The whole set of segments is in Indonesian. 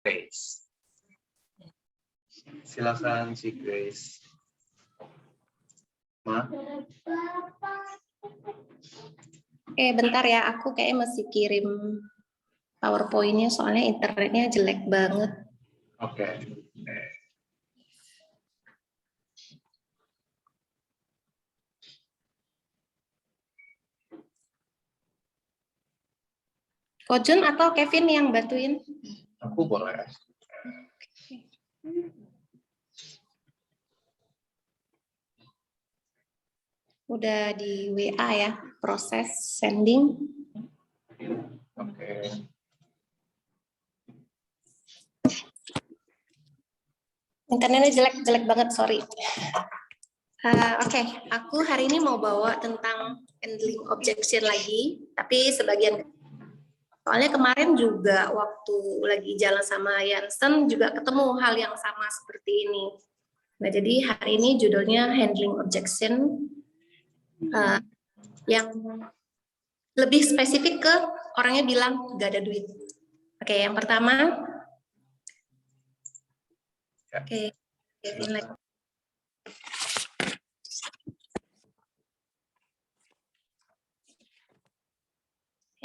Grace. Silakan si Grace. Ma? Bentar ya, aku kayak masih kirim PowerPoint-nya soalnya internetnya jelek banget. Oke. Kojun atau Kevin yang bantuin? Aku boleh. Udah di WA ya, proses sending. Oke. Internetnya jelek banget, sorry. Oke, aku hari ini mau bawa tentang handling objection lagi, tapi sebagian soalnya kemarin juga waktu lagi jalan sama Yansen juga ketemu hal yang sama seperti ini. Nah, jadi hari ini judulnya handling objection yang lebih spesifik ke orangnya bilang gak ada duit. Oke, yang pertama. Oke, Kevin lagi.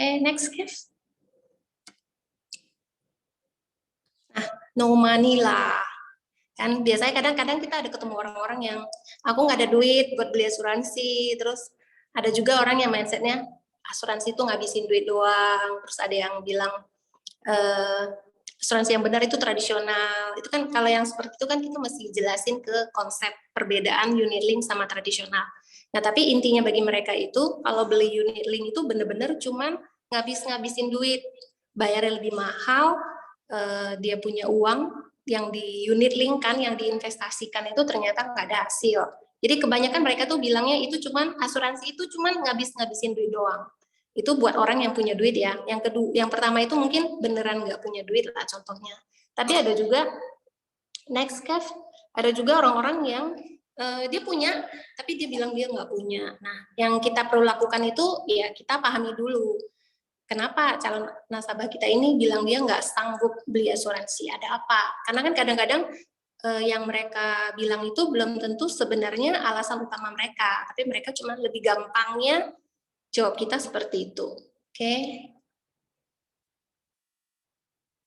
Next, Kev. Nah, no money lah. Kan biasanya kadang-kadang kita ada ketemu orang-orang yang aku nggak ada duit buat beli asuransi. Terus ada juga orang yang mindsetnya asuransi itu ngabisin duit doang. Terus ada yang bilang asuransi yang benar itu tradisional. Itu kan kalau yang seperti itu kan kita mesti jelasin ke konsep perbedaan unit link sama tradisional. Nah, tapi intinya bagi mereka itu kalau beli unit link itu benar-benar cuman ngabisin duit, bayarnya lebih mahal, dia punya uang yang di unit link kan, yang diinvestasikan itu ternyata nggak ada hasil. Jadi kebanyakan mereka tuh bilangnya itu cuman asuransi itu cuman ngabisin duit doang. Itu buat orang yang punya duit ya. Yang pertama itu mungkin beneran nggak punya duit lah contohnya. Tapi ada juga next Kev, ada juga orang-orang yang dia punya, tapi dia bilang dia nggak punya. Nah, yang kita perlu lakukan itu ya kita pahami dulu. Kenapa calon nasabah kita ini bilang dia nggak sanggup beli asuransi? Ada apa? Karena kan kadang-kadang yang mereka bilang itu belum tentu sebenarnya alasan utama mereka, tapi mereka cuma lebih gampangnya jawab kita seperti itu. Oke.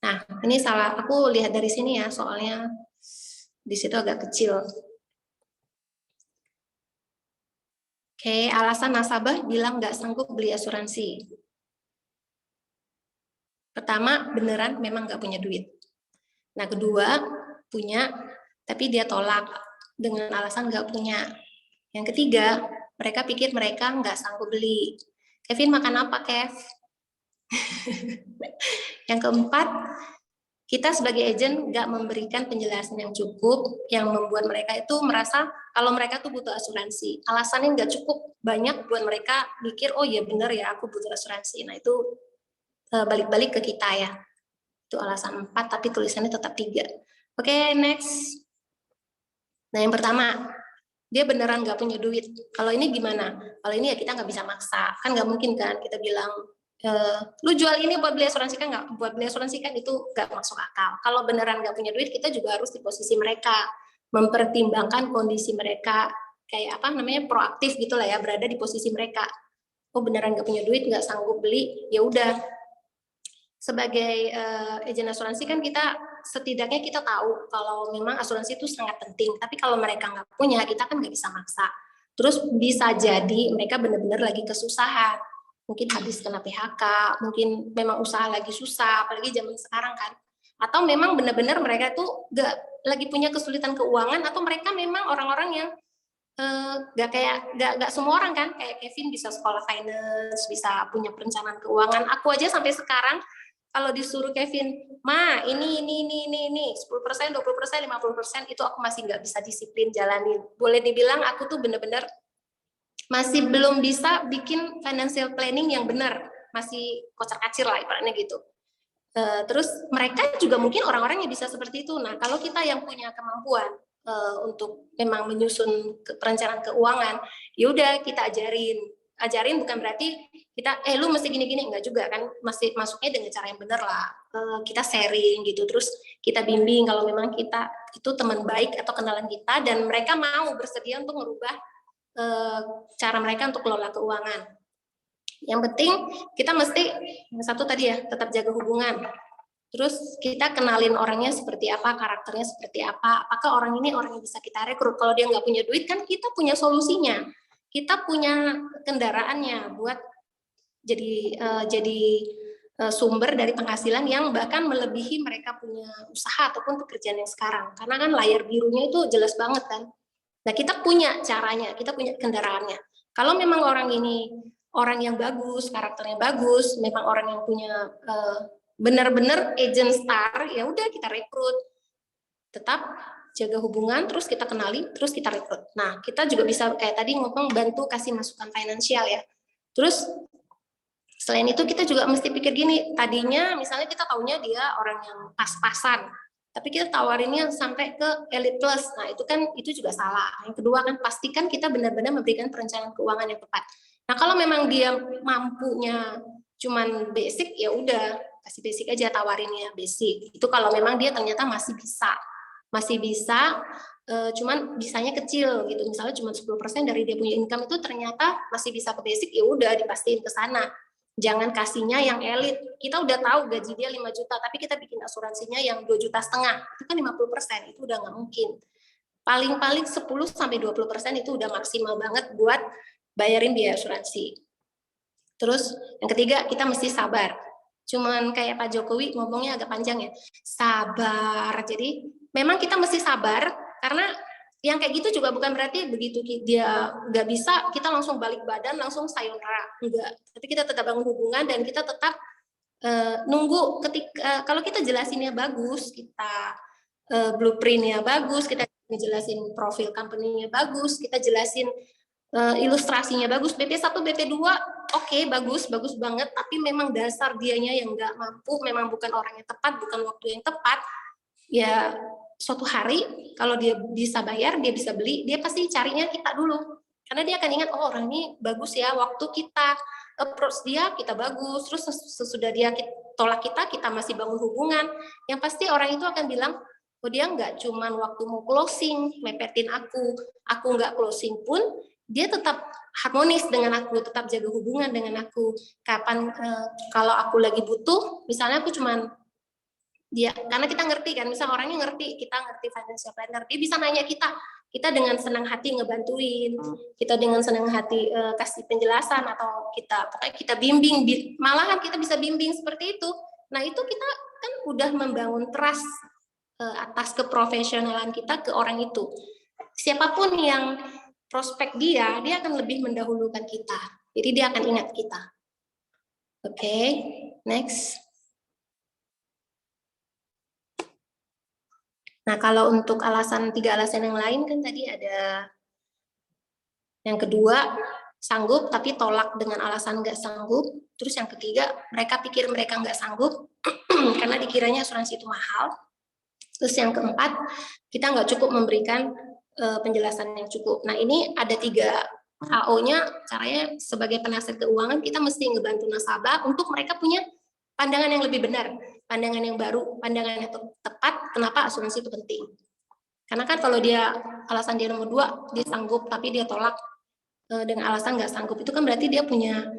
Nah, ini salah. Aku lihat dari sini ya, soalnya di situ agak kecil. Oke, alasan nasabah bilang nggak sanggup beli asuransi. Pertama, beneran memang nggak punya duit. Nah, kedua, punya, tapi dia tolak dengan alasan nggak punya. Yang ketiga, mereka pikir mereka nggak sanggup beli. Kevin makan apa, Kev? Yang keempat, kita sebagai agent nggak memberikan penjelasan yang cukup, yang membuat mereka itu merasa kalau mereka tuh butuh asuransi. Alasannya nggak cukup banyak buat mereka mikir, oh iya bener ya aku butuh asuransi. Nah itu balik-balik ke kita ya. Itu alasan 4, tapi tulisannya tetap 3. Oke, next. Nah yang pertama, dia beneran nggak punya duit. Kalau ini gimana? Kalau ini ya kita nggak bisa maksa. Kan nggak mungkin kan kita bilang, lu jual ini buat beli asuransi kan nggak, buat beli asuransi kan itu nggak masuk akal. Kalau beneran nggak punya duit, kita juga harus di posisi mereka, mempertimbangkan kondisi mereka, kayak apa namanya, proaktif gitulah ya, berada di posisi mereka. Oh beneran nggak punya duit, nggak sanggup beli, ya udah. Sebagai agen asuransi kan kita setidaknya kita tahu kalau memang asuransi itu sangat penting. Tapi kalau mereka nggak punya, kita kan nggak bisa maksa. Terus bisa jadi mereka benar-benar lagi kesusahan. Mungkin habis kena PHK, mungkin memang usaha lagi susah, apalagi zaman sekarang kan. Atau memang benar-benar mereka tuh nggak lagi punya kesulitan keuangan, atau mereka memang orang-orang yang nggak semua orang kan, kayak Kevin bisa sekolah finance, bisa punya perencanaan keuangan. Aku aja sampai sekarang kalau disuruh Kevin, ma ini 10%, 20%, 50% itu aku masih nggak bisa disiplin jalanin. Boleh dibilang aku tuh bener-bener masih belum bisa bikin financial planning yang benar, masih kocar-kacir lah ibaratnya gitu. Terus mereka juga mungkin orang-orang yang bisa seperti itu. Nah kalau kita yang punya kemampuan untuk memang menyusun perencanaan keuangan, ya udah kita ajarin ajarin bukan berarti kita lu mesti gini-gini, enggak juga kan, masih masuknya dengan cara yang benar lah. Kita sharing gitu, terus kita bimbing kalau memang kita itu teman baik atau kenalan kita dan mereka mau bersedia untuk merubah cara mereka untuk kelola keuangan. Yang penting kita mesti yang satu tadi ya, tetap jaga hubungan. Terus kita kenalin orangnya seperti apa, karakternya seperti apa, apakah orang ini orang yang bisa kita rekrut. Kalau dia nggak punya duit kan kita punya solusinya, kita punya kendaraannya buat jadi sumber dari penghasilan yang bahkan melebihi mereka punya usaha ataupun pekerjaan yang sekarang. Karena kan layar birunya itu jelas banget kan. Nah kita punya caranya, kita punya kendaraannya. Kalau memang orang ini orang yang bagus, karakternya bagus, memang orang yang punya benar-benar agent star, ya udah kita rekrut. Tetap jaga hubungan, terus kita kenali, terus kita rekrut. Nah, kita juga bisa kayak tadi ngomong bantu kasih masukan finansial ya. Terus selain itu kita juga mesti pikir gini, tadinya misalnya kita taunya dia orang yang pas-pasan, tapi kita tawarinnya sampai ke elite plus. Nah, itu juga salah. Yang kedua kan pastikan kita benar-benar memberikan perencanaan keuangan yang tepat. Nah, kalau memang dia mampunya cuman basic, ya udah kasih basic aja, tawarinnya basic. Itu kalau memang dia ternyata masih bisa, cuman bisanya kecil gitu. Misalnya cuma 10% dari dia punya income itu ternyata masih bisa ke basic, ya udah dipastiin ke sana. Jangan kasihnya yang elit. Kita udah tahu gaji dia 5 juta, tapi kita bikin asuransinya yang 2,5 juta. Itu kan 50%, itu udah nggak mungkin. Paling-paling 10-20% itu udah maksimal banget buat bayarin biaya asuransi. Terus yang ketiga, kita mesti sabar. Cuman kayak Pak Jokowi ngomongnya agak panjang ya, sabar. Jadi memang kita mesti sabar, karena yang kayak gitu juga bukan berarti begitu dia nggak bisa kita langsung balik badan, langsung sayonara, enggak. Tapi kita tetap bangun hubungan dan kita tetap nunggu ketika kalau kita jelasinnya bagus, kita blueprintnya bagus, kita jelasin profil company-nya bagus, kita jelasin ilustrasinya bagus, BP1, BP2 oke, bagus banget, tapi memang dasar dianya yang nggak mampu, memang bukan orang yang tepat, bukan waktu yang tepat, ya suatu hari kalau dia bisa bayar, dia bisa beli, dia pasti carinya kita dulu, karena dia akan ingat, oh orang ini bagus ya, waktu kita approach dia, kita bagus, terus sesudah dia tolak kita masih bangun hubungan, yang pasti orang itu akan bilang, oh dia nggak cuman waktu mau closing, mepetin aku nggak closing pun, dia tetap harmonis dengan aku, tetap jaga hubungan dengan aku. Kapan kalau aku lagi butuh, misalnya aku cuman dia, karena kita ngerti kan, misal orangnya ngerti, kita ngerti financial planner, dia bisa nanya kita dengan senang hati ngebantuin, kita dengan senang hati kasih penjelasan, atau pokoknya kita bimbing, malahan kita bisa bimbing seperti itu. Nah itu kita kan udah membangun trust atas keprofesionalan kita ke orang itu. Siapapun yang prospek dia akan lebih mendahulukan kita. Jadi dia akan ingat kita. Oke, next. Nah, kalau untuk 3 alasan yang lain kan tadi ada yang kedua, sanggup tapi tolak dengan alasan nggak sanggup. Terus yang ketiga, mereka pikir mereka nggak sanggup karena dikiranya asuransi itu mahal. Terus yang keempat, kita nggak cukup memberikan penjelasan yang cukup. Nah ini ada 3 AO-nya, caranya sebagai penasihat keuangan kita mesti ngebantu nasabah untuk mereka punya pandangan yang lebih benar, pandangan yang baru, pandangan yang tepat, kenapa asuransi itu penting. Karena kan kalau alasan dia nomor 2, dia sanggup tapi dia tolak dengan alasan nggak sanggup, itu kan berarti dia punya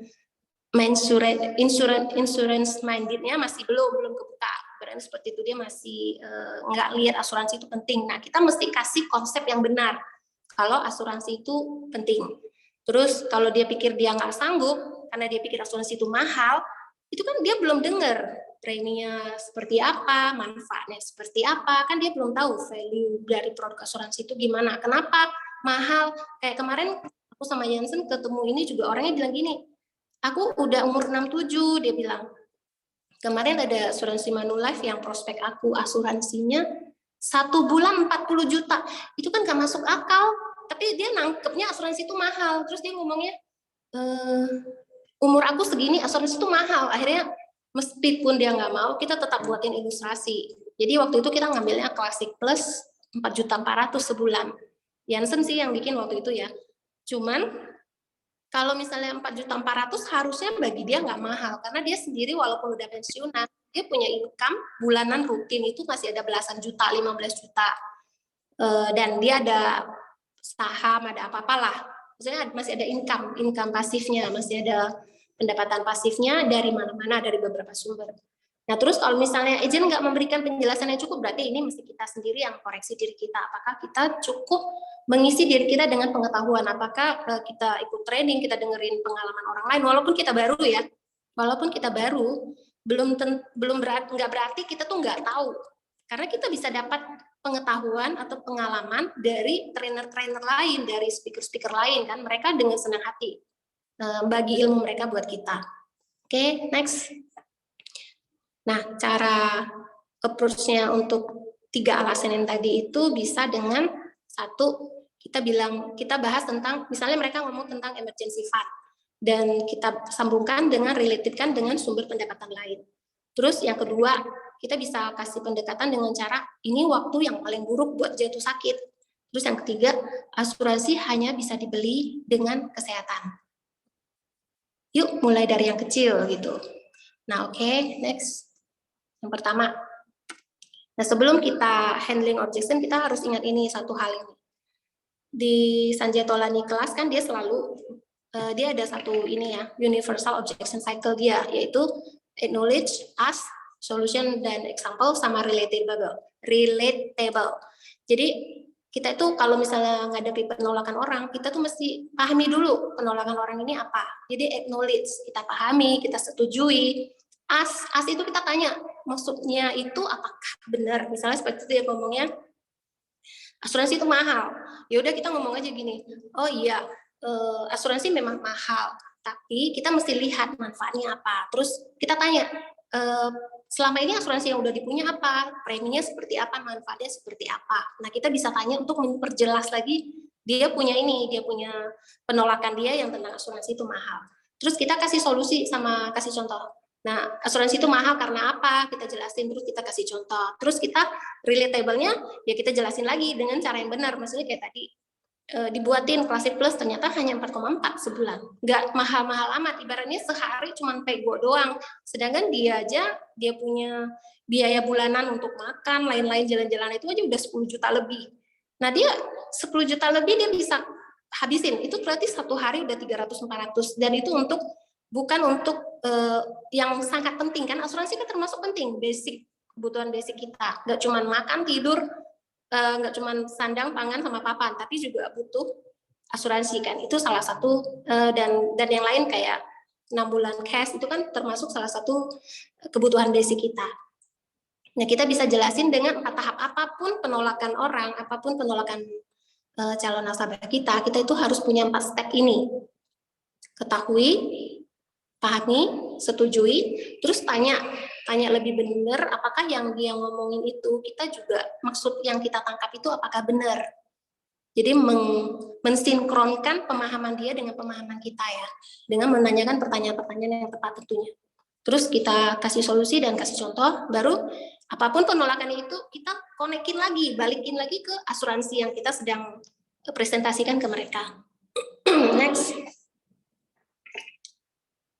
insurance minded-nya masih belum kebuka. Berarti seperti itu dia masih nggak lihat asuransi itu penting. Nah kita mesti kasih konsep yang benar kalau asuransi itu penting. Terus kalau dia pikir dia nggak sanggup karena dia pikir asuransi itu mahal, itu kan dia belum dengar preminya seperti apa, manfaatnya seperti apa, kan dia belum tahu value dari produk asuransi itu gimana, kenapa mahal. Kayak kemarin aku sama Jansen ketemu ini juga orangnya bilang gini, aku udah umur 67, dia bilang. Kemarin ada asuransi Manulife yang prospek aku, asuransinya 1 bulan 40 juta. Itu kan gak masuk akal, tapi dia nangkepnya asuransi itu mahal. Terus dia ngomongnya, umur aku segini asuransi itu mahal. Akhirnya meskipun dia nggak mau, kita tetap buatin ilustrasi. Jadi waktu itu kita ngambilnya Classic Plus 4.400.000 sebulan. Jansen sih yang bikin waktu itu ya. Cuman Kalau misalnya 4.400.000 harusnya bagi dia nggak mahal, karena dia sendiri walaupun udah pensiunan, dia punya income bulanan rutin itu masih ada belasan juta, 15 juta. Dan dia ada saham, ada apa-apalah. Maksudnya masih ada income pasifnya, masih ada pendapatan pasifnya dari mana-mana, dari beberapa sumber. Nah, terus kalau misalnya agent nggak memberikan penjelasan yang cukup, berarti ini mesti kita sendiri yang koreksi diri kita. Apakah kita cukup mengisi diri kita dengan pengetahuan? Apakah kita ikut training, kita dengerin pengalaman orang lain, walaupun kita baru ya, walaupun kita baru, nggak berarti kita tuh nggak tahu. Karena kita bisa dapat pengetahuan atau pengalaman dari trainer-trainer lain, dari speaker-speaker lain kan, mereka dengan senang hati bagi ilmu mereka buat kita. Oke, next. Nah, cara approach-nya untuk 3 alasan yang tadi itu bisa dengan satu, kita bahas tentang, misalnya mereka ngomong tentang emergency fund, dan kita sambungkan dengan, relatedkan dengan sumber pendapatan lain. Terus yang kedua, kita bisa kasih pendekatan dengan cara, ini waktu yang paling buruk buat jatuh sakit. Terus yang ketiga, asuransi hanya bisa dibeli dengan kesehatan. Yuk, mulai dari yang kecil gitu. Nah, oke, next. Yang pertama, nah sebelum kita handling objection, kita harus ingat ini, satu hal ini. Di Sanjay Tolani kelas kan dia selalu, dia ada satu ini ya, universal objection cycle dia, yaitu acknowledge, ask, solution, dan example, sama relatable. Jadi kita itu kalau misalnya ngadepi penolakan orang, kita tuh mesti pahami dulu penolakan orang ini apa. Jadi acknowledge, kita pahami, kita setujui. As itu kita tanya, maksudnya itu apakah benar? Misalnya seperti itu ya ngomongnya, asuransi itu mahal. Ya udah kita ngomong aja gini, oh iya, asuransi memang mahal, tapi kita mesti lihat manfaatnya apa. Terus kita tanya, selama ini asuransi yang udah dipunya apa, preminya seperti apa, manfaatnya seperti apa. Nah, kita bisa tanya untuk memperjelas lagi, dia punya penolakan dia yang tentang asuransi itu mahal. Terus kita kasih solusi sama kasih contoh. Nah, asuransi itu mahal karena apa? Kita jelasin, terus kita kasih contoh. Terus kita relatable-nya, ya kita jelasin lagi dengan cara yang benar. Maksudnya kayak tadi, dibuatin Classic Plus ternyata hanya 4,4 sebulan. Nggak mahal-mahal amat, ibaratnya sehari cuma pego doang. Sedangkan dia punya biaya bulanan untuk makan, lain-lain jalan-jalan itu aja udah 10 juta lebih. Nah, dia 10 juta lebih dia bisa habisin. Itu berarti satu hari udah 300-400. Dan itu bukan untuk yang sangat penting kan, asuransi kan termasuk penting, kebutuhan basic kita, nggak cuma makan, tidur, nggak cuma sandang, pangan, sama papan, tapi juga butuh asuransi kan, itu salah satu, dan yang lain kayak 6 bulan cash, itu kan termasuk salah satu kebutuhan basic kita. Nah, kita bisa jelasin dengan tahap apapun penolakan orang, apapun penolakan calon nasabah kita itu harus punya 4 step ini. Ketahui, pahami, setujui, terus tanya lebih benar apakah yang dia ngomongin itu kita juga maksud yang kita tangkap itu apakah benar. Jadi mensinkronkan pemahaman dia dengan pemahaman kita ya, dengan menanyakan pertanyaan-pertanyaan yang tepat tentunya. Terus kita kasih solusi dan kasih contoh, baru apapun penolakan itu kita konekin lagi, balikin lagi ke asuransi yang kita sedang presentasikan ke mereka. Next.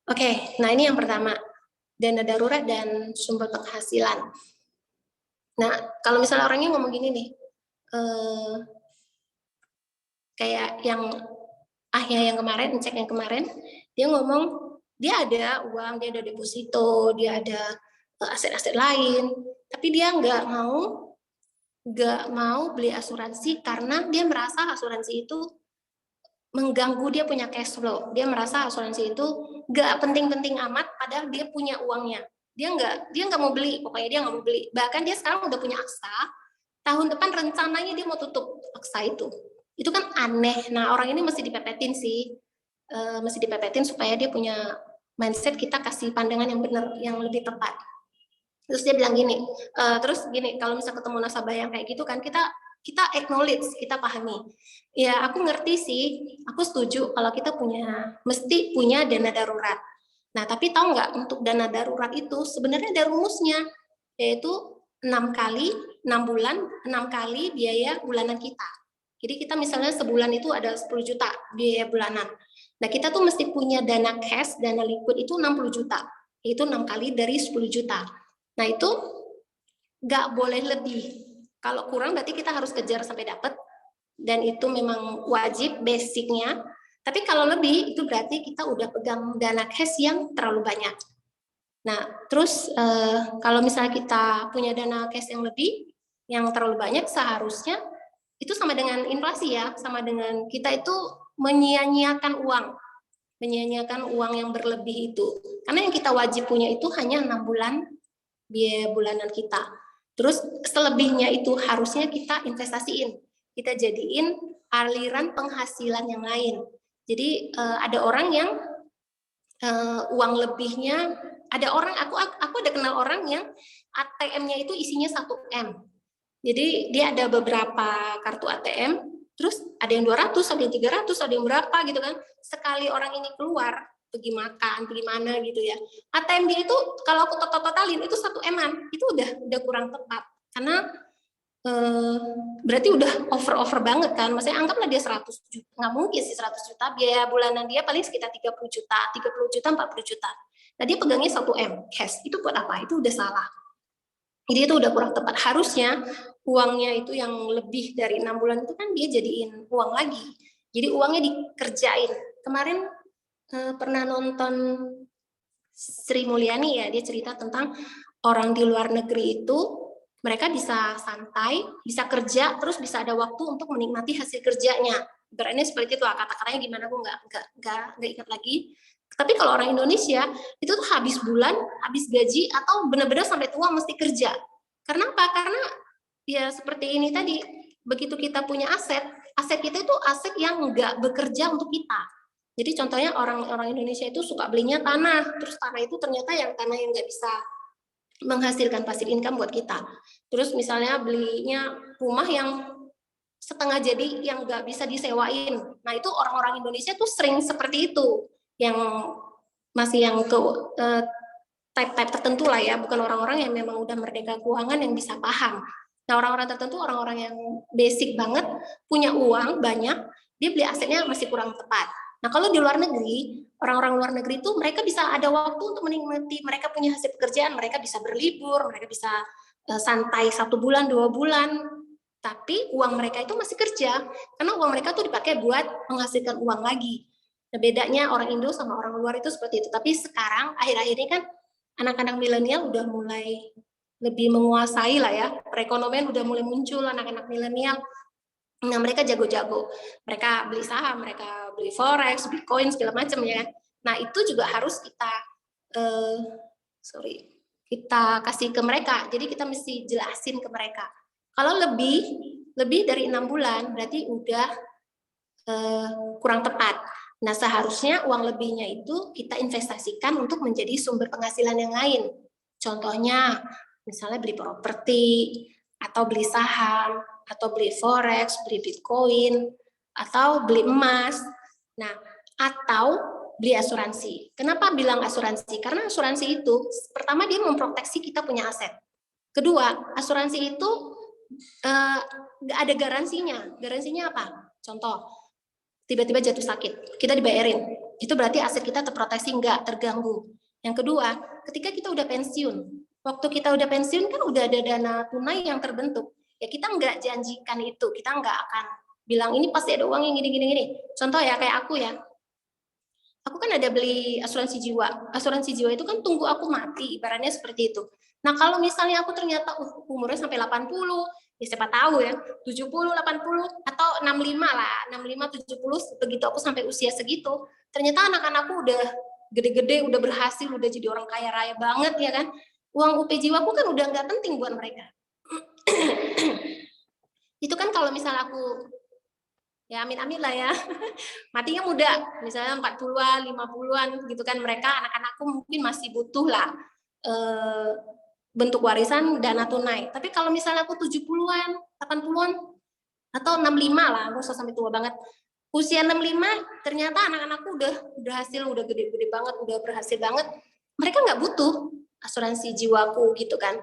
Oke, nah ini yang pertama, dana darurat dan sumber penghasilan. Nah, kalau misalnya orangnya ngomong gini nih, kayak yang yang kemarin, cek yang kemarin, dia ngomong, dia ada uang, dia ada deposito, dia ada aset-aset lain, tapi dia nggak mau beli asuransi karena dia merasa asuransi itu mengganggu dia punya cash flow. Dia merasa asuransi itu nggak penting-penting amat, padahal dia punya uangnya. Dia nggak mau beli, pokoknya dia nggak mau beli. Bahkan dia sekarang udah punya aksa, tahun depan rencananya dia mau tutup aksa itu. Itu kan aneh. Nah, orang ini mesti dipepetin sih, mesti dipepetin supaya dia punya mindset, kita kasih pandangan yang benar, yang lebih tepat. Terus dia bilang gini, kalau misalnya ketemu nasabah yang kayak gitu kan, kita acknowledge, kita pahami. Ya, aku ngerti sih, aku setuju kalau kita mesti punya dana darurat. Nah, tapi tahu nggak, untuk dana darurat itu sebenarnya ada rumusnya, yaitu 6 bulan, 6 kali biaya bulanan kita. Jadi kita misalnya sebulan itu ada 10 juta biaya bulanan. Nah, kita tuh mesti punya dana cash, dana liquid itu 60 juta. Itu 6 kali dari 10 juta. Nah, itu nggak boleh lebih. Kalau kurang berarti kita harus kejar sampai dapat. Dan itu memang wajib basicnya. Tapi kalau lebih, itu berarti kita udah pegang dana cash yang terlalu banyak. Nah, terus kalau misalnya kita punya dana cash yang lebih, yang terlalu banyak, seharusnya itu sama dengan inflasi ya, sama dengan kita itu menyia-nyiakan uang yang berlebih itu. Karena yang kita wajib punya itu hanya 6 bulan biaya bulanan kita. Terus selebihnya itu harusnya kita investasiin, kita jadiin aliran penghasilan yang lain. Jadi ada orang yang uang lebihnya, ada orang, aku ada kenal orang yang ATM-nya itu isinya 1 M. Jadi dia ada beberapa kartu ATM, terus ada yang 200, ada yang 300, ada yang berapa gitu kan. Sekali orang ini keluar, pergi makan, pergi mana gitu ya. ATM dia itu kalau aku totalin itu 1 M-an, itu udah kurang tepat. Karena berarti udah over banget kan. Maksudnya anggaplah dia 100 juta, nggak mungkin sih 100 juta, biaya bulanan dia paling sekitar 30 juta, 40 juta. Nah dia pegangnya 1 M cash, itu buat apa? Itu udah salah. Jadi itu udah kurang tepat. Harusnya uangnya itu yang lebih dari 6 bulan itu kan dia jadiin uang lagi. Jadi uangnya dikerjain. Kemarin pernah nonton Sri Mulyani ya, dia cerita tentang orang di luar negeri itu mereka bisa santai, bisa kerja, terus bisa ada waktu untuk menikmati hasil kerjanya. Berarti seperti itu lah, kata-katanya gimana aku nggak ingat lagi. Tapi kalau orang Indonesia itu tuh habis bulan, habis gaji atau benar-benar sampai tua mesti kerja. Karena apa? Karena ya seperti ini tadi, begitu kita punya aset kita itu aset yang nggak bekerja untuk kita. Jadi contohnya orang-orang Indonesia itu suka belinya tanah, terus tanah itu ternyata tanah yang nggak bisa menghasilkan passive income buat kita. Terus misalnya belinya rumah yang setengah jadi yang nggak bisa disewain. Nah itu orang-orang Indonesia tuh sering seperti itu, yang masih yang ke type tertentu lah ya, bukan orang-orang yang memang udah merdeka keuangan yang bisa paham. Nah orang-orang tertentu, orang-orang yang basic banget, punya uang banyak, dia beli asetnya masih kurang tepat. Nah kalau di luar negeri, orang-orang luar negeri itu mereka bisa ada waktu untuk menikmati, mereka punya hasil pekerjaan, mereka bisa berlibur, mereka bisa santai 1 bulan, 2 bulan, tapi uang mereka itu masih kerja, karena uang mereka tuh dipakai buat menghasilkan uang lagi. Nah, bedanya orang Indo sama orang luar itu seperti itu. Tapi sekarang akhir-akhir ini kan anak-anak milenial udah mulai lebih menguasai lah ya, perekonomian udah mulai muncul anak-anak milenial. Nah mereka jago-jago, mereka beli saham, mereka beli forex, bitcoin segala macam ya. Nah itu juga harus kita kita kasih ke mereka. Jadi kita mesti jelasin ke mereka. Kalau lebih dari 6 bulan berarti udah kurang tepat. Nah seharusnya uang lebihnya itu kita investasikan untuk menjadi sumber penghasilan yang lain. Contohnya misalnya beli properti, atau beli saham, atau beli forex, beli bitcoin, atau beli emas. Nah, atau beli asuransi. Kenapa bilang asuransi? Karena asuransi itu pertama dia memproteksi kita punya aset. Kedua, asuransi itu nggak ada garansinya. Garansinya apa? Contoh, tiba-tiba jatuh sakit, kita dibayarin. Itu berarti aset kita terproteksi, nggak terganggu. Yang kedua, ketika kita udah pensiun, waktu kita udah pensiun kan udah ada dana tunai yang terbentuk. Ya kita nggak janjikan itu, kita nggak akan bilang ini pasti ada uang yang gini. Contoh ya kayak aku ya, aku kan ada beli asuransi jiwa. Asuransi jiwa itu kan tunggu aku mati, ibaratnya seperti itu. Nah kalau misalnya aku ternyata umurnya sampai 80, ya siapa tahu ya, 70, 80, atau 65 lah, 65, 70, begitu aku sampai usia segitu, ternyata anak-anakku udah gede-gede, udah berhasil, udah jadi orang kaya raya banget ya kan, uang UP jiwaku kan udah nggak penting buat mereka. Itu kan kalau misalnya aku, ya amin-amin lah ya, matinya muda, misalnya 40-an, 50-an gitu kan, mereka anak-anakku mungkin masih butuh lah bentuk warisan dana tunai. Tapi kalau misalnya aku 70-an, 80-an, atau 65 lah, aku usah sampai tua banget. Usia 65, ternyata anak-anakku udah hasil, udah gede-gede banget, udah berhasil banget. Mereka nggak butuh asuransi jiwaku gitu kan.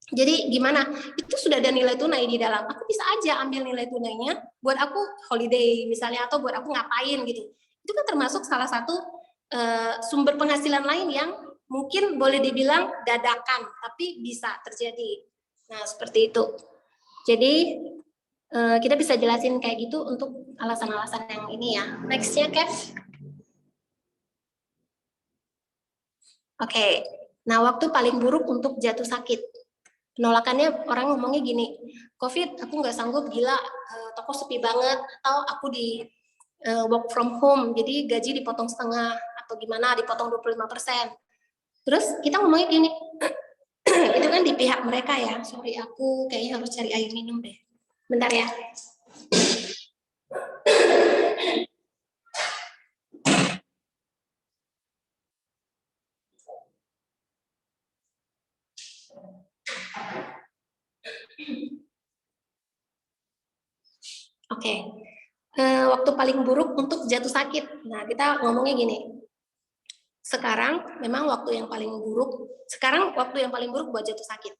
Jadi gimana? Itu sudah ada nilai tunai di dalam. Aku bisa aja ambil nilai tunainya buat aku holiday misalnya, atau buat aku ngapain gitu. Itu kan termasuk salah satu sumber penghasilan lain yang mungkin boleh dibilang dadakan, tapi bisa terjadi. Nah, seperti itu. Jadi kita bisa jelasin kayak gitu untuk alasan-alasan yang ini ya. Next-nya, Kev. Oke. Nah, waktu paling buruk untuk jatuh sakit. Penolakannya orang ngomongnya gini, COVID aku nggak sanggup, gila, toko sepi banget, atau aku di work from home, jadi gaji dipotong setengah, atau gimana, dipotong 25%. Terus kita ngomongnya gini, itu kan di pihak mereka ya, sorry aku kayaknya harus cari air minum deh. Bentar ya. Oke, waktu paling buruk untuk jatuh sakit. Nah, kita ngomongnya gini. Sekarang memang waktu yang paling buruk. Sekarang waktu yang paling buruk buat jatuh sakit.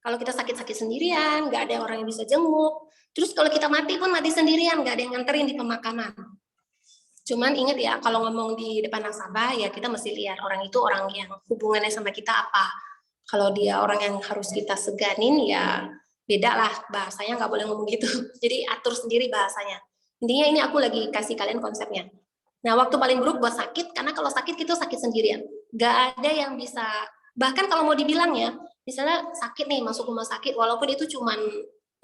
Kalau kita sakit-sakit sendirian, nggak ada orang yang bisa jenguk. Terus kalau kita mati pun mati sendirian, nggak ada yang nganterin di pemakaman. Cuman ingat ya, kalau ngomong di depan nasabah, ya kita mesti lihat orang itu orang yang hubungannya sama kita apa. Kalau dia orang yang harus kita seganin, ya beda lah bahasanya, nggak boleh ngomong gitu. Jadi atur sendiri bahasanya. Intinya ini aku lagi kasih kalian konsepnya. Nah, waktu paling buruk buat sakit, karena kalau sakit kita sakit sendirian. Nggak ada yang bisa, bahkan kalau mau dibilang ya, misalnya sakit nih, masuk rumah sakit, walaupun itu cuman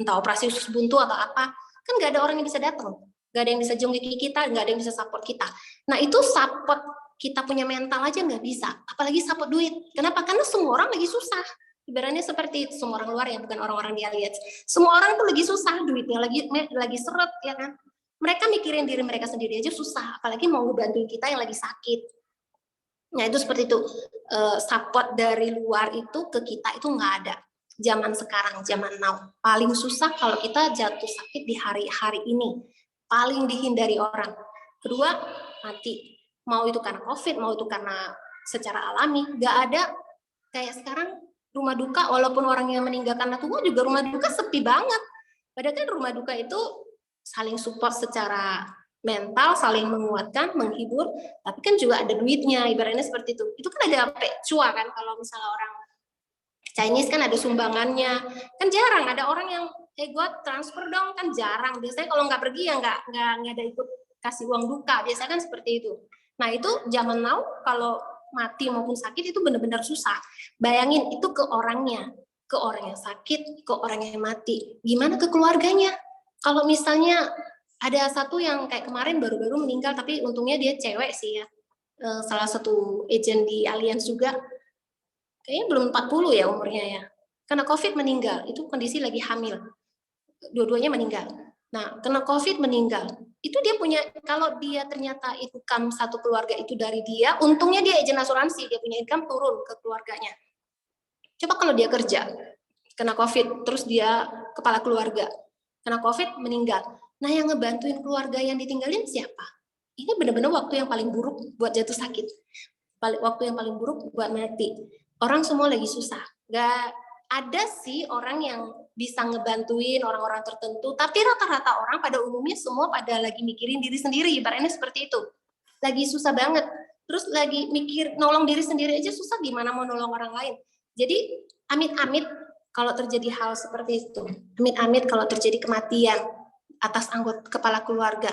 entah operasi usus buntu atau apa, kan nggak ada orang yang bisa datang. Nggak ada yang bisa jenguk kita, nggak ada yang bisa support kita. Nah, itu support kita punya mental aja nggak bisa, apalagi support duit. Kenapa? Karena semua orang lagi susah. Ibaratnya seperti semua orang luar ya, bukan orang-orang di Alias. Semua orang tuh lagi susah, duitnya lagi seret ya kan. Mereka mikirin diri mereka sendiri aja susah, apalagi mau ngebantuin kita yang lagi sakit. Nah, itu seperti itu. Support dari luar itu ke kita itu nggak ada. Zaman sekarang, zaman now. Paling susah kalau kita jatuh sakit di hari-hari ini. Paling dihindari orang. Kedua, mati. Mau itu karena COVID, mau itu karena secara alami. Nggak ada kayak sekarang rumah duka, walaupun orang yang meninggal karena tua juga rumah duka sepi banget. Padahal kan rumah duka itu saling support secara mental, saling menguatkan, menghibur, tapi kan juga ada duitnya, ibaratnya seperti itu. Itu kan ada cua kan, kalau misalnya orang Chinese kan ada sumbangannya, kan jarang ada orang yang gue transfer dong, kan jarang. Biasanya kalau nggak pergi ya nggak ada ikut kasih uang duka, biasanya kan seperti itu. Nah itu zaman now kalau mati maupun sakit itu benar-benar susah. Bayangin itu ke orangnya, ke orang yang sakit, ke orang yang mati. Gimana ke keluarganya? Kalau misalnya ada satu yang kayak kemarin baru-baru meninggal, tapi untungnya dia cewek sih ya, salah satu agent di Allianz juga, kayaknya belum 40 ya umurnya ya, karena COVID meninggal, itu kondisi lagi hamil, dua-duanya meninggal. Nah, kena COVID meninggal, itu dia punya, kalau dia ternyata income satu keluarga itu dari dia, untungnya dia agent asuransi, dia punya income turun ke keluarganya. Coba kalau dia kerja, kena COVID, terus dia kepala keluarga, kena COVID meninggal. Nah, yang ngebantuin keluarga yang ditinggalin siapa? Ini benar-benar waktu yang paling buruk buat jatuh sakit. Waktu yang paling buruk buat mati. Orang semua lagi susah. Gak ada sih orang yang bisa ngebantuin orang-orang tertentu, tapi rata-rata orang pada umumnya semua pada lagi mikirin diri sendiri, ibaratnya seperti itu. Lagi susah banget. Terus lagi mikir nolong diri sendiri aja susah, gimana mau nolong orang lain. Jadi amit-amit kalau terjadi hal seperti itu. Amit-amit kalau terjadi kematian atas anggota kepala keluarga,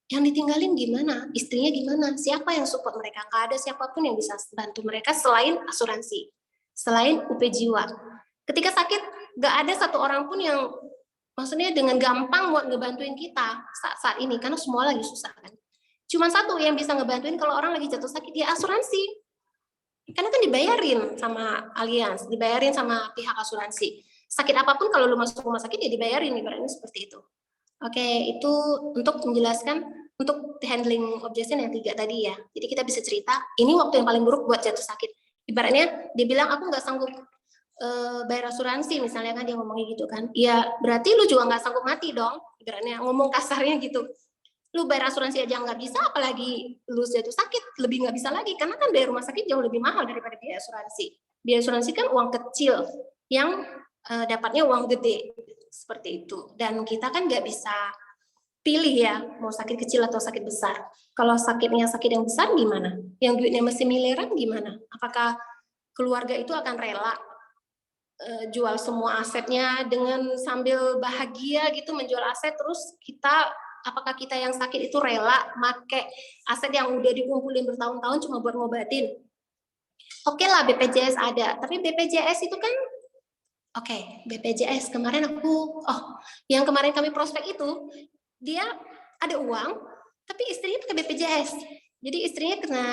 yang ditinggalin gimana? Istrinya gimana? Siapa yang support mereka? Nggak ada siapapun yang bisa bantu mereka selain asuransi, selain UP Jiwa. Ketika sakit, nggak ada satu orang pun yang maksudnya dengan gampang buat ngebantuin kita saat ini, karena semua lagi susah kan. Cuma satu yang bisa ngebantuin kalau orang lagi jatuh sakit, ya asuransi. Karena kan dibayarin sama Allianz, dibayarin sama pihak asuransi. Sakit apapun kalau lu masuk rumah sakit ya dibayarin, ibaratnya seperti itu. Oke, itu untuk menjelaskan untuk handling objection yang 3 tadi ya. Jadi kita bisa cerita, ini waktu yang paling buruk buat jatuh sakit. Ibaratnya dia bilang aku nggak sanggup bayar asuransi, misalnya kan dia ngomongnya gitu kan. Ya berarti lu juga nggak sanggup mati dong. Ibaratnya ngomong kasarnya gitu. Lu bayar asuransi aja nggak bisa, apalagi lu jatuh sakit lebih nggak bisa lagi, karena kan biaya rumah sakit jauh lebih mahal daripada biaya asuransi. Biaya asuransi kan uang kecil yang dapatnya uang gede seperti itu, dan kita kan nggak bisa pilih ya, mau sakit kecil atau sakit besar. Kalau sakitnya sakit yang besar gimana? Yang duitnya masih miliaran gimana? Apakah keluarga itu akan rela jual semua asetnya dengan sambil bahagia gitu menjual aset, terus apakah kita yang sakit itu rela make aset yang udah dikumpulin bertahun-tahun cuma buat ngobatin? Oke lah BPJS ada, tapi BPJS itu kan BPJS kemarin yang kemarin kami prospek itu dia ada uang tapi istrinya pakai BPJS. Jadi istrinya kena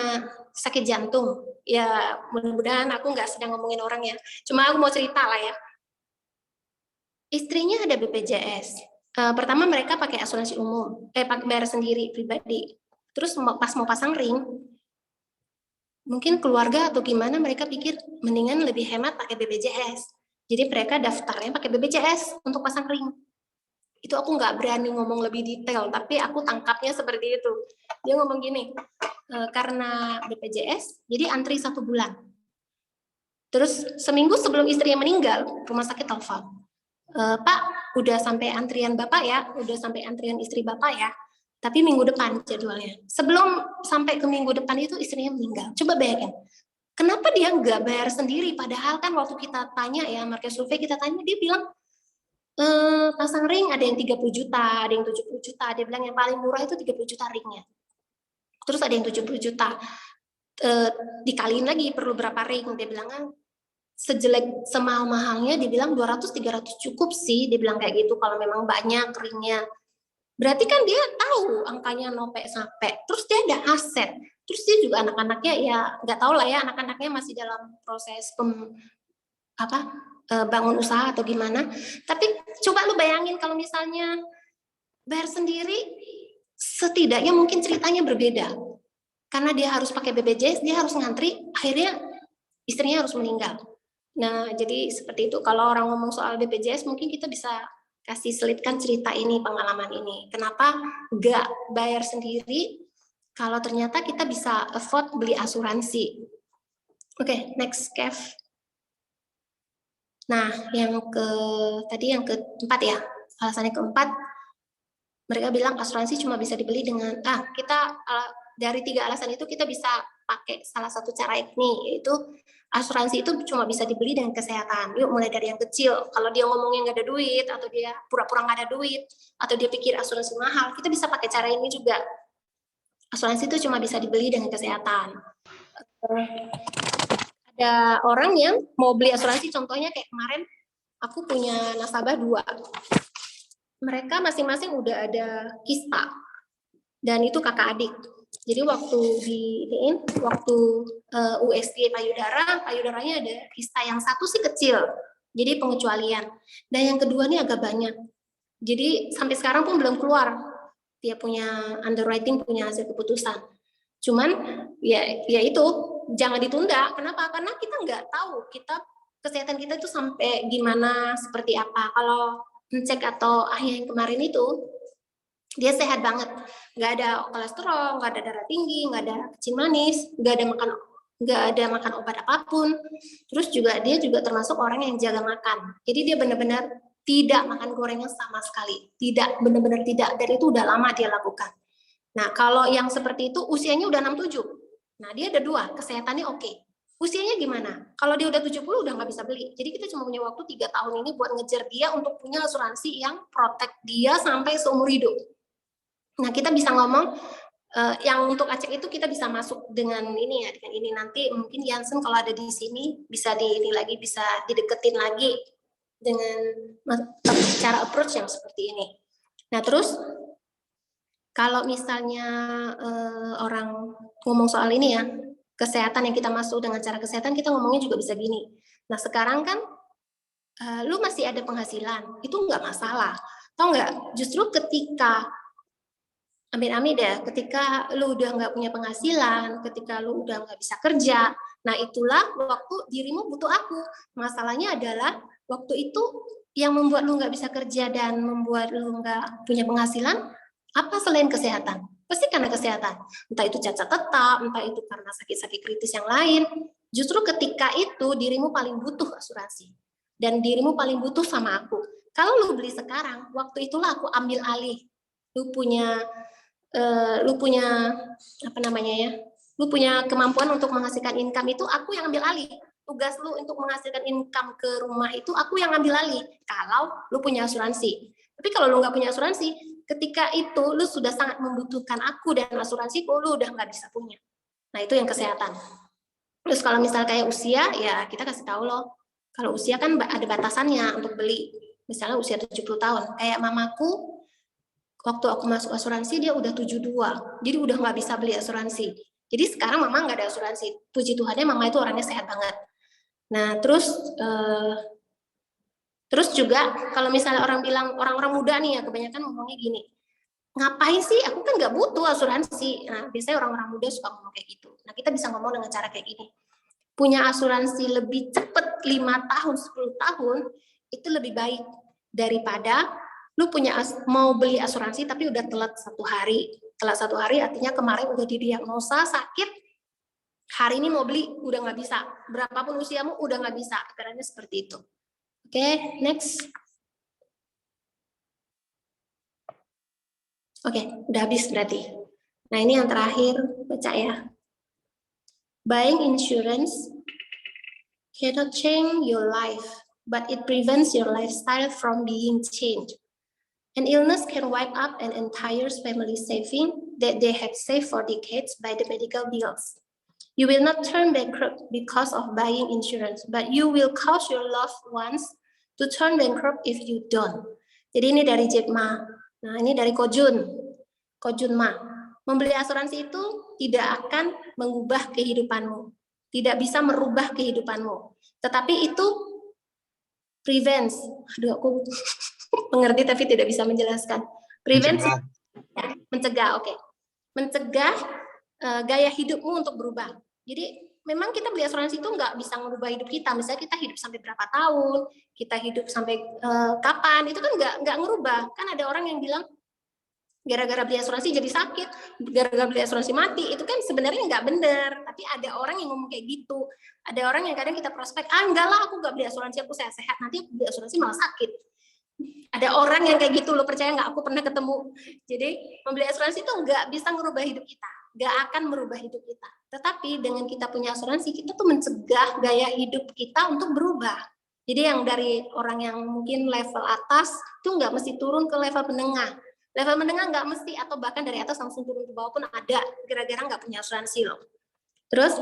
sakit jantung. Ya mudah-mudahan aku nggak sedang ngomongin orang ya. Cuma aku mau cerita lah ya. Istrinya ada BPJS. Pertama mereka pakai asuransi umum, pakai bayar sendiri pribadi. Terus pas mau pasang ring, mungkin keluarga atau gimana mereka pikir mendingan lebih hemat pakai BPJS. Jadi mereka daftarnya pakai BPJS untuk pasang ring. Itu aku nggak berani ngomong lebih detail, tapi aku tangkapnya seperti itu. Dia ngomong gini, karena BPJS, jadi antri 1 bulan. Terus seminggu sebelum istrinya meninggal, rumah sakit telepon, Pak, udah sampai antrian Bapak ya, udah sampai antrian istri Bapak ya, tapi minggu depan jadwalnya. Sebelum sampai ke minggu depan itu istrinya meninggal. Coba bayangin, kenapa dia nggak bayar sendiri? Padahal kan waktu kita tanya ya, market survei kita tanya, dia bilang, pasang ring ada yang 30 juta, ada yang 70 juta. Dia bilang yang paling murah itu 30 juta ringnya. Terus ada yang 70 juta. Dikaliin lagi perlu berapa ring. Dia bilang kan sejelek semahal-mahalnya dia bilang 200-300 cukup sih. Dia bilang kayak gitu kalau memang banyak ringnya. Berarti kan dia tahu angkanya sampai. Terus dia ada aset. Terus dia juga anak-anaknya ya nggak tahu lah ya, anak-anaknya masih dalam proses bangun usaha atau gimana. Tapi coba lu bayangin kalau misalnya bayar sendiri, setidaknya mungkin ceritanya berbeda. Karena dia harus pakai BPJS, dia harus ngantri, akhirnya istrinya harus meninggal. Nah, jadi seperti itu. Kalau orang ngomong soal BPJS, mungkin kita bisa kasih selipkan cerita ini, pengalaman ini. Kenapa nggak bayar sendiri kalau ternyata kita bisa afford beli asuransi. Oke, next, Kev. Nah, yang keempat ya, alasannya keempat, mereka bilang asuransi cuma bisa dibeli dengan, dari 3 alasan itu kita bisa pakai salah satu cara ini, yaitu asuransi itu cuma bisa dibeli dengan kesehatan. Yuk mulai dari yang kecil, kalau dia ngomongnya nggak ada duit, atau dia pura-pura nggak ada duit, atau dia pikir asuransi mahal, kita bisa pakai cara ini juga. Asuransi itu cuma bisa dibeli dengan kesehatan. Ada orang yang mau beli asuransi, contohnya kayak kemarin aku punya nasabah 2. Mereka masing-masing udah ada kista dan itu kakak adik. Jadi waktu USG payudaranya ada kista yang satu sih kecil, jadi pengecualian. Dan yang kedua ini agak banyak. Jadi sampai sekarang pun belum keluar dia punya underwriting, punya hasil keputusan. Cuman ya itu jangan ditunda. Kenapa? Karena kita nggak tahu kesehatan kita itu sampai gimana, seperti apa. Kalau ngecek atau yang kemarin itu dia sehat banget, nggak ada kolesterol, nggak ada darah tinggi, nggak ada kencing manis, nggak ada makan obat apapun. Terus dia juga termasuk orang yang jaga makan. Jadi dia benar-benar tidak makan gorengan sama sekali, benar-benar tidak. Dan itu udah lama dia lakukan. Nah, kalau yang seperti itu usianya udah 67. Nah, dia ada 2, kesehatannya oke. Usianya gimana? Kalau dia udah 70 udah nggak bisa beli. Jadi kita cuma punya waktu 3 tahun ini buat ngejar dia untuk punya asuransi yang protect dia sampai seumur hidup. Nah, kita bisa ngomong yang untuk Aceh itu kita bisa masuk dengan ini ya, dengan ini nanti mungkin Jansen kalau ada di sini bisa bisa dideketin lagi dengan cara approach yang seperti ini. Nah, terus kalau misalnya orang ngomong soal ini ya, kesehatan yang kita masuk dengan cara kesehatan, kita ngomongnya juga bisa gini. Nah, sekarang kan lu masih ada penghasilan, itu nggak masalah. Tahu nggak? Justru ketika amit-amit ya, ketika lu udah nggak punya penghasilan, ketika lu udah nggak bisa kerja, nah itulah waktu dirimu butuh aku. Masalahnya adalah waktu itu yang membuat lu nggak bisa kerja dan membuat lu nggak punya penghasilan, apa selain kesehatan? Pasti karena kesehatan. Entah itu cacat tetap, entah itu karena sakit-sakit kritis yang lain. Justru ketika itu dirimu paling butuh asuransi. Dan dirimu paling butuh sama aku. Kalau lu beli sekarang, waktu itulah aku ambil alih lu punya apa namanya ya, lu punya kemampuan untuk menghasilkan income, itu aku yang ambil alih. Tugas lu untuk menghasilkan income ke rumah itu aku yang ambil alih kalau lu punya asuransi. Tapi kalau lu nggak punya asuransi, ketika itu lu sudah sangat membutuhkan aku dan asuransi, lu udah nggak bisa punya. Nah itu yang kesehatan. Terus kalau misal kayak usia, ya kita kasih tahu loh. Kalau usia kan ada batasannya untuk beli. Misalnya usia 70 tahun. Kayak mamaku, waktu aku masuk asuransi dia udah 72, jadi udah nggak bisa beli asuransi. Jadi sekarang mama nggak ada asuransi. Puji Tuhannya mama itu orangnya sehat banget. Nah terus juga kalau misalnya orang bilang, orang-orang muda nih ya kebanyakan ngomongnya gini, ngapain sih, aku kan nggak butuh asuransi. Nah biasanya orang-orang muda suka ngomong kayak gitu. Nah kita bisa ngomong dengan cara kayak gini, punya asuransi lebih cepat 5 tahun 10 tahun itu lebih baik daripada lu mau beli asuransi tapi udah telat 1 hari. Telat 1 hari artinya kemarin udah didiagnosa sakit, hari ini mau beli udah nggak bisa, berapapun usiamu udah nggak bisa, karena seperti itu. Oke, next. Oke, udah habis berarti. Nah ini yang terakhir, baca ya. Buying insurance cannot change your life, but it prevents your lifestyle from being changed. An illness can wipe up an entire family saving that they have saved for decades by the medical bills. You will not turn bankrupt because of buying insurance, but you will cause your loved ones to turn bankrupt if you don't. Jadi ini dari Jack Ma. Nah ini dari Kojun Ma. Membeli asuransi itu tidak akan mengubah kehidupanmu, tidak bisa merubah kehidupanmu, tetapi itu prevents. Aduh aku mengerti tapi tidak bisa menjelaskan. Mencegah, oke. Mencegah gaya hidupmu untuk berubah. Jadi memang kita beli asuransi itu nggak bisa merubah hidup kita. Misalnya kita hidup sampai berapa tahun, kita hidup sampai kapan, itu kan nggak ngerubah. Kan ada orang yang bilang gara-gara beli asuransi jadi sakit, gara-gara beli asuransi mati, itu kan sebenarnya nggak benar. Tapi ada orang yang ngomong kayak gitu. Ada orang yang kadang kita prospek, enggak lah aku nggak beli asuransi, aku sehat-sehat, nanti aku beli asuransi malah sakit. Ada orang yang kayak gitu, lo percaya nggak? Aku pernah ketemu. Jadi membeli asuransi itu nggak bisa merubah hidup kita, nggak akan merubah hidup kita. Tetapi dengan kita punya asuransi, kita tuh mencegah gaya hidup kita untuk berubah. Jadi yang dari orang yang mungkin level atas itu nggak mesti turun ke level menengah. Level menengah nggak mesti, atau bahkan dari atas langsung turun ke bawah pun ada, gara-gara nggak punya asuransi loh. Terus,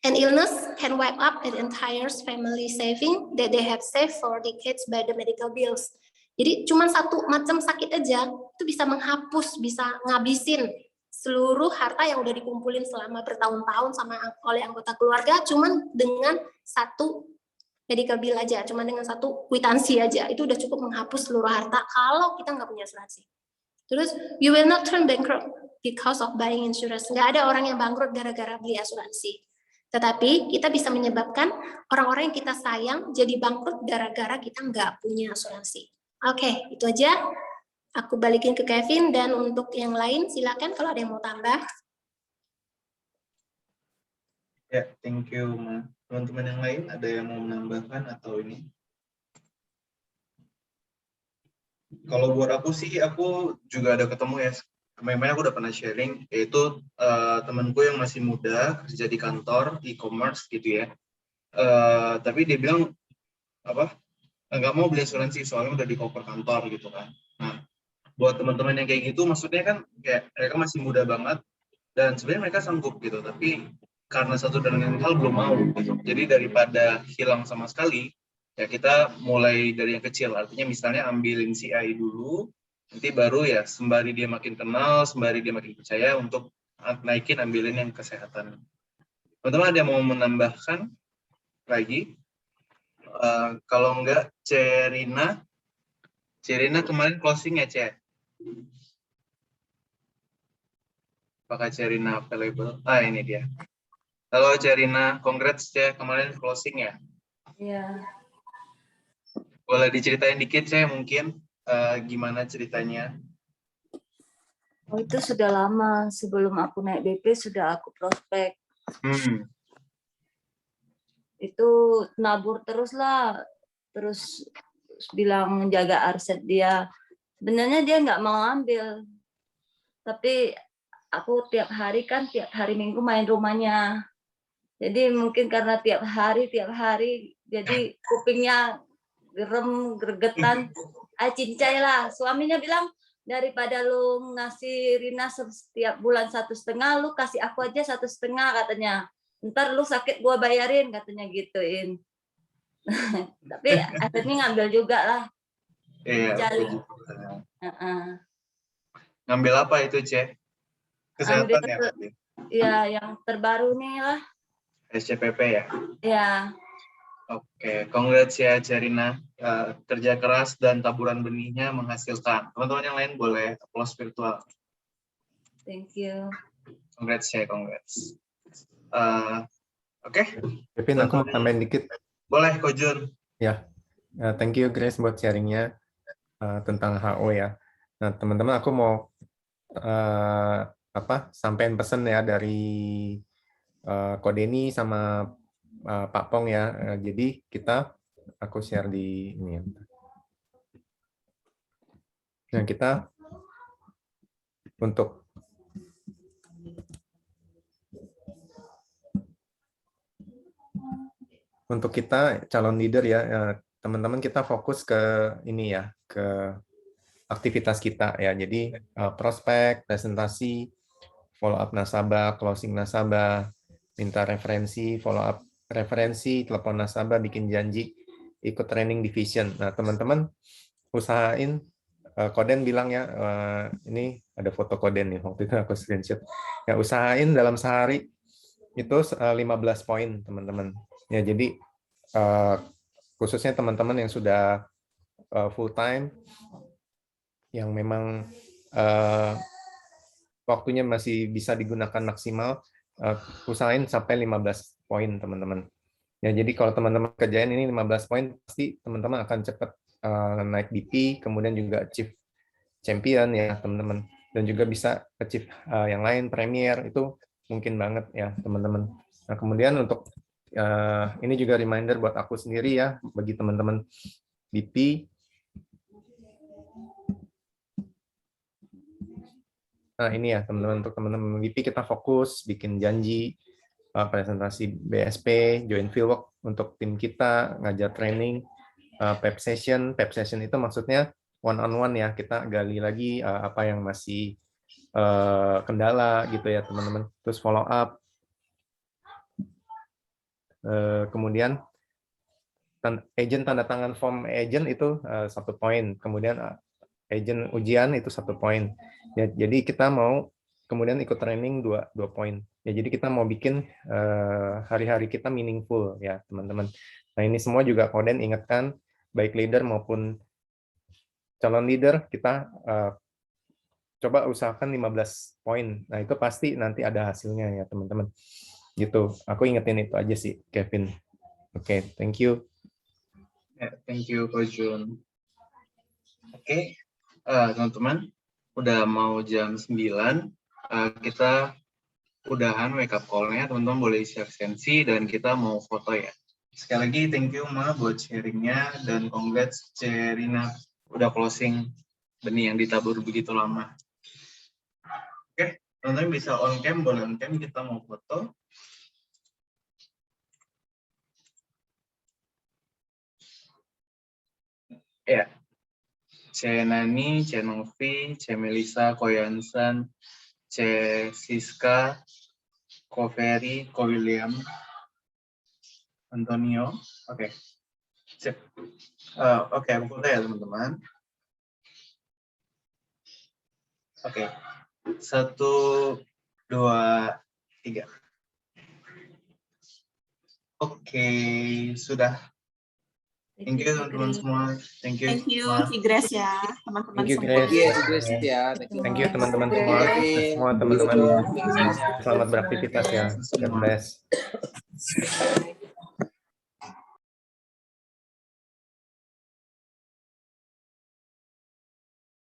an illness can wipe up an entire family saving that they have saved for decades by the medical bills. Jadi cuma satu macam sakit aja itu bisa menghapus, bisa ngabisin seluruh harta yang udah dikumpulin selama bertahun-tahun oleh anggota keluarga, cuman dengan satu medical bill aja, cuma dengan satu kwitansi aja, itu udah cukup menghapus seluruh harta kalau kita nggak punya asuransi. Terus, you will not turn bankrupt because of buying insurance. Nggak ada orang yang bangkrut gara-gara beli asuransi. Tetapi kita bisa menyebabkan orang-orang yang kita sayang jadi bangkrut gara-gara kita nggak punya asuransi. Oke, itu aja. Aku balikin ke Kevin, dan untuk yang lain silakan kalau ada yang mau tambah. Ya, thank you, Ma. Teman-teman yang lain ada yang mau menambahkan atau ini? Kalau buat aku sih, aku juga ada ketemu ya. Kemarin aku udah pernah sharing, yaitu temanku yang masih muda, kerja di kantor e-commerce gitu ya. Tapi dia bilang nggak mau beli asuransi soalnya udah di cover kantor gitu kan. Nah, buat teman-teman yang kayak gitu, maksudnya kan kayak mereka masih muda banget dan sebenarnya mereka sanggup gitu, tapi karena satu dan lain hal belum mau gitu. Jadi daripada hilang sama sekali, ya kita mulai dari yang kecil. Artinya misalnya ambilin CI dulu, nanti baru ya sembari dia makin kenal, sembari dia makin percaya untuk naikin ambilin yang kesehatan. Teman-teman ada yang mau menambahkan lagi? Kalau enggak, Cerina kemarin closing ya, Ce? Apakah Cerina available? Ini dia. Halo Cerina, congrats Ce, kemarin closing ya? Iya. Boleh diceritain dikit Ce, mungkin gimana ceritanya? Oh, itu sudah lama, sebelum aku naik BP sudah aku prospek. Itu nabur terus lah, terus bilang jaga aset dia. Sebenarnya dia nggak mau ambil, tapi aku tiap hari Minggu main rumahnya. Jadi mungkin karena tiap hari, jadi kupingnya gregetan. Cincai lah. Suaminya bilang, daripada lu ngasih Rina setiap bulan 1,5, lu kasih aku aja 1,5 katanya. Ntar lu sakit gua bayarin katanya gituin. Tapi akhirnya ngambil juga lah. Iya, Cari. aku juga. Ngambil apa itu, Cek? Kesehatan ya, berarti? Ya, yang terbaru nih lah. SCPP ya? Ya. Oke, congrats ya Cerina. Kerja keras dan taburan benihnya menghasilkan. Teman-teman yang lain boleh applause virtual. Thank you. Congrats ya, congrats. Oke. Kevin, aku mau tambahin dikit. Boleh, Ko Jun. Ya, thank you Grace buat sharingnya tentang HO ya. Nah, teman-teman, aku mau sampein pesan ya dari Ko Denny sama Pak Pong ya. Jadi aku share di ini ya. Nah, kita untuk kita calon leader ya, teman-teman, kita fokus ke ini ya, ke aktivitas kita ya. Jadi prospek, presentasi, follow up nasabah, closing nasabah, minta referensi, follow up referensi, telepon nasabah, bikin janji, ikut training division. Nah, teman-teman usahain, Koden bilang ya, ini ada foto Koden nih, waktu itu aku screenshot. Ya, usahain dalam sehari itu 15 poin, teman-teman. Ya, jadi khususnya teman-teman yang sudah full time, yang memang waktunya masih bisa digunakan maksimal, usahain sampai 15 poin, teman-teman. Ya, jadi kalau teman-teman kerjain ini 15 poin, pasti teman-teman akan cepat naik BP, kemudian juga achieve champion ya, teman-teman. Dan juga bisa achieve yang lain, premier, itu mungkin banget ya, teman-teman. Nah, kemudian untuk ini juga reminder buat aku sendiri ya, bagi teman-teman BP. Nah, ini ya, teman-teman, untuk teman-teman BP kita fokus bikin janji, presentasi BSP, join fieldwork untuk tim kita, ngajar training, pep session. Pep session itu maksudnya one-on-one ya, kita gali lagi apa yang masih kendala gitu ya, teman-teman. Terus follow up. Kemudian agent tanda tangan form agent itu 1 poin. Kemudian agent ujian itu 1 poin. Ya, jadi kita mau kemudian ikut training 2 poin. Ya, jadi kita mau bikin hari-hari kita meaningful ya, teman-teman. Nah, ini semua juga Koden ingatkan, baik leader maupun calon leader, kita coba usahakan 15 poin. Nah, itu pasti nanti ada hasilnya ya, teman-teman. Gitu. Aku ingetin itu aja sih, Kevin. Oke, thank you. Thank you, Ko Jun. Oke, teman-teman, udah mau jam 9. Kita udahan wake up call-nya, teman-teman boleh isi absensi dan kita mau foto ya. Sekali lagi thank you Ma buat sharingnya dan congrats Cerina udah closing benih yang ditabur begitu lama. Oke, teman-teman bisa on cam, boleh on cam, kita mau foto. Ya, Nani, Novi, Melisa, Koyansan, Siska, Ferry, William, Antonio. Oke. Sip. Oke, aku foto ya teman-teman. Oke. 1, 2, 3. Oke, sudah. Thank you teman-teman semua. Thank you. Thank you, Grace ya, teman-teman Thank you, semua. Grace. Thank you teman-teman semua teman-teman. Selamat beraktivitas ya. God bless.